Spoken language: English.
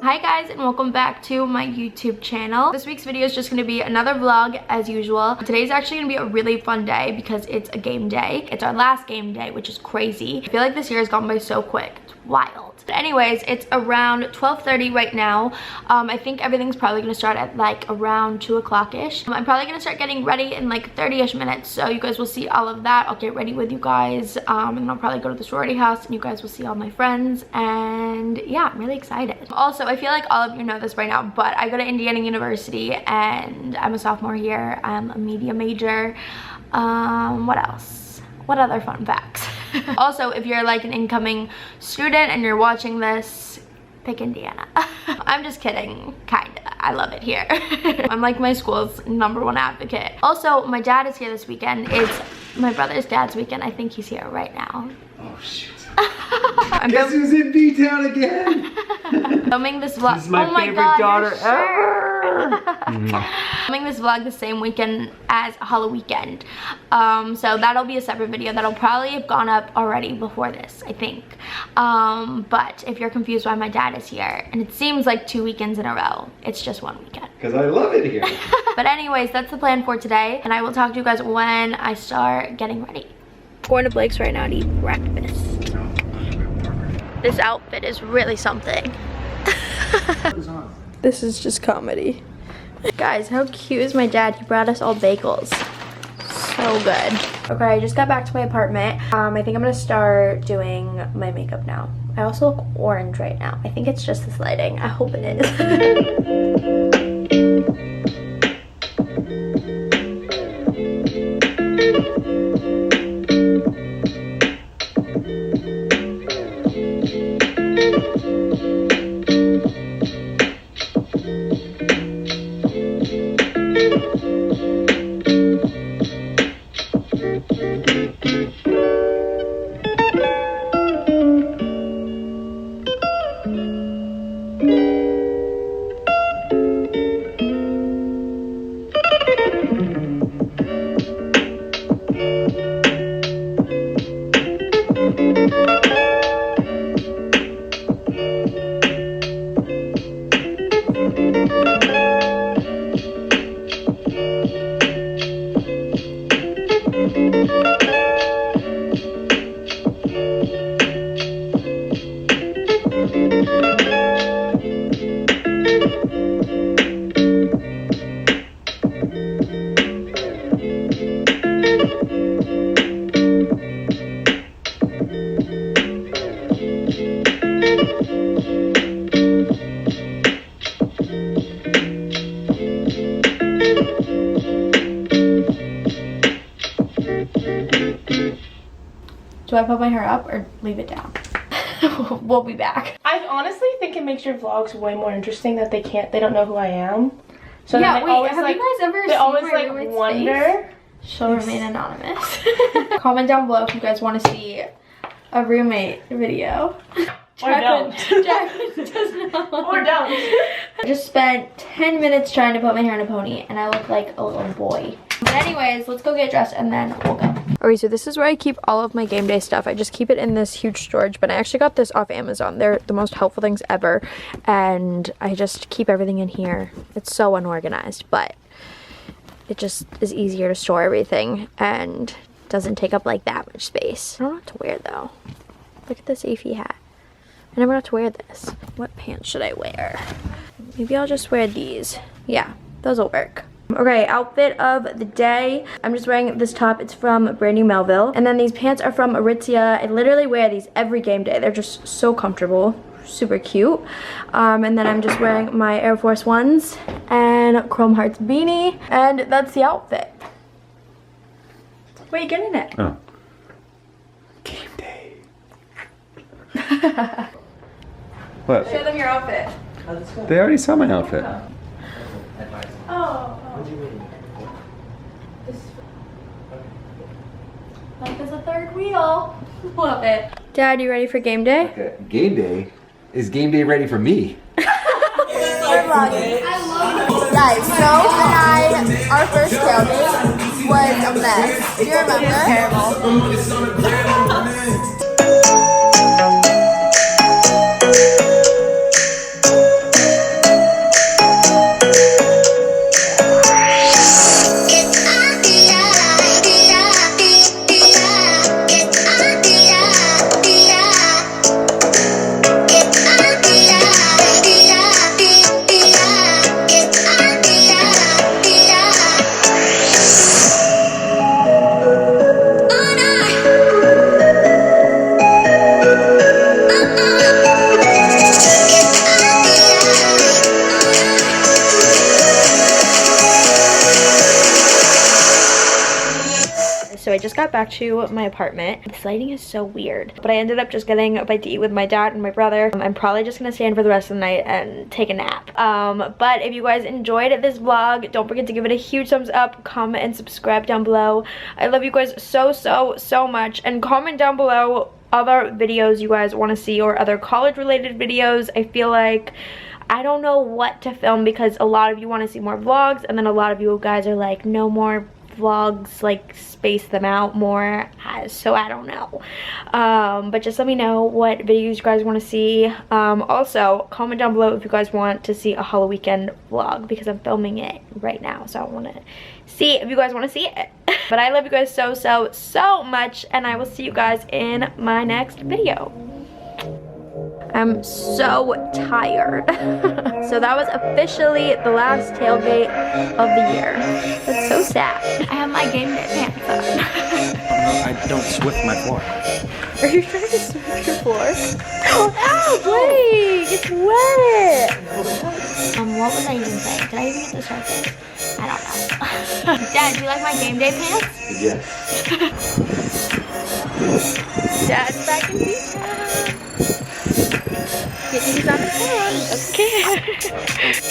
Hi guys, and welcome back to my YouTube channel. This week's video is just going to be another vlog as usual. Today's actually going to be a really fun day because it's a game day. It's our last game day, which is crazy. I feel like this year has gone by so quick. It's wild. But anyways, it's around 12:30 right now. I think everything's probably going to start at like around 2 o'clock-ish. I'm probably going to start getting ready in like 30-ish minutes, so you guys will see all of that. I'll get ready with you guys, and then I'll probably go to the sorority house and you guys will see all my friends. And yeah, I'm really excited. Also, I feel like all of you know this by now, but I go to Indiana University and I'm a sophomore here. I'm a media major. What else? What other fun facts? Also, if you're like an incoming student and you're watching this, pick Indiana. I'm just kidding, kinda. I love it here. I'm like my school's #1 advocate. Also, my dad is here this weekend. It's my brother's dad's weekend. I think he's here right now. Oh shoot. Guess who's in B-Town again? Filming this vlog. This is my favorite daughter ever. Filming this vlog the same weekend as Halloween. So that'll be a separate video that'll probably have gone up already before this, I think. But if you're confused why my dad is here, and it seems like 2 weekends in a row, it's just 1 weekend. Because I love it here. But anyways, that's the plan for today, and I will talk to you guys when I start getting ready. I'm going to Blake's right now to eat breakfast. This outfit is really something. This is just comedy. Guys, how cute is my dad? He brought us all bagels. So good. Okay, I just got back to my apartment. I think I'm gonna start doing my makeup now. I also look orange right now. I think it's just this lighting. I hope it is. Do I put my hair up or leave it down? We'll be back. I honestly think it makes your vlogs way more interesting that they don't know who I am. So yeah, they wait, always, have like, you guys ever they seen always my like roommate's wonder. face? She'll remain anonymous. Comment down below if you guys want to see a roommate video. Or don't. Jacqueline does not. Or don't. I just spent 10 minutes trying to put my hair in a pony and I look like a little boy. But anyways, let's go get dressed and then we'll go. Okay, so this is where I keep all of my game day stuff. I just keep it in this huge storage, but I actually got this off Amazon. They're the most helpful things ever, and I just keep everything in here. It's so unorganized, but it just is easier to store everything and doesn't take up like that much space. I don't know what to wear though. Look at this Aphie hat. I never got to wear this. What pants should I wear? Maybe I'll just wear these. Yeah, those will work. Okay, outfit of the day. I'm just wearing this top. It's from Brand New Melville. And then these pants are from Aritzia. I literally wear these every game day. They're just so comfortable. Super cute. And then I'm just wearing my Air Force Ones and Chrome Hearts beanie. And that's the outfit. What are you getting it? Oh. Game day. What? Show them your outfit. They already saw my outfit. Oh. Life is a third wheel. Love it. Dad, you ready for game day? Okay. Game day? Is game day ready for me? We're vlogging. Guys, Joe and our first tailgate was a mess. Do you remember? Terrible. So I just got back to my apartment. This lighting is so weird, but I ended up just getting a bite to eat with my dad and my brother. I'm probably just gonna stay in for the rest of the night and take a nap. But if you guys enjoyed this vlog, don't forget to give it a huge thumbs up, comment and subscribe down below. I love you guys so much, and comment down below other videos you guys want to see or other college related videos. I feel like I don't know what to film because a lot of you want to see more vlogs, and then a lot of you guys are like, no more vlogs, like space them out more. So I don't know, but just let me know what videos you guys want to see. Also comment down below if you guys want to see a Halloween weekend vlog, because I'm filming it right now, so I want to see if you guys want to see it. But I love you guys so much, and I will see you guys in my next video. I'm so tired. So that was officially the last tailgate of the year. That's so sad. I have my game day pants on. I don't swift my floor. Are you trying to swift your floor? Oh, wait, it's wet. What was I even saying? Did I even get this right? I don't know. Dad, do you like my game day pants? Yes. Dad's back in B-Town. He's on the phone. Okay.